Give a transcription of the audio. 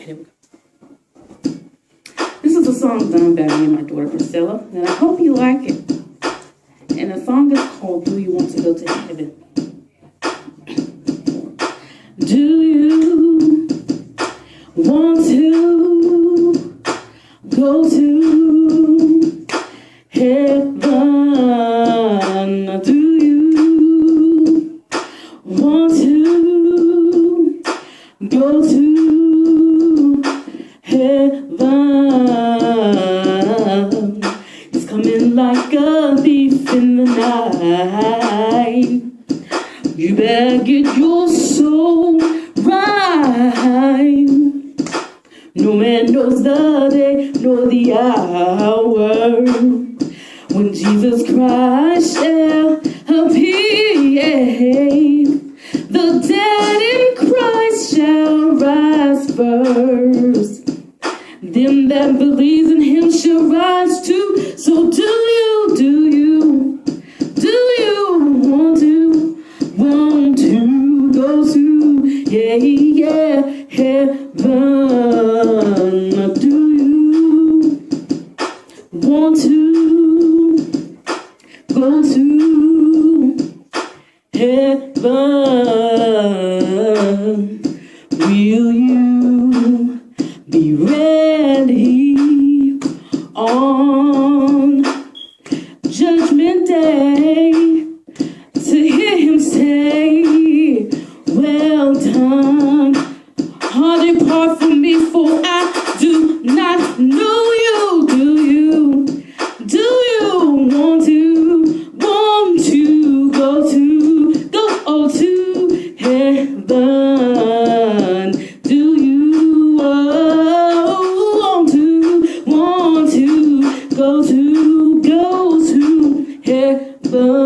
Okay, there we go. This is a song done by me and my daughter Priscilla, and I hope you like it. And the song is called Do You Want to Go to Heaven? Do you want to go to heaven? Do you want to go to heaven? It's coming like a thief in the night. You better get your soul right. No man knows the day nor the hour when Jesus Christ shall appear. The dead in Christ shall rise first. Them that believes in him shall rise too. So do you want to go to, heaven? Do you want to go to heaven? Will you be ready on Judgment Day to hear him say, well done, depart from me, for I do not know you. Do you want to go to heaven? Do you want to go to heaven?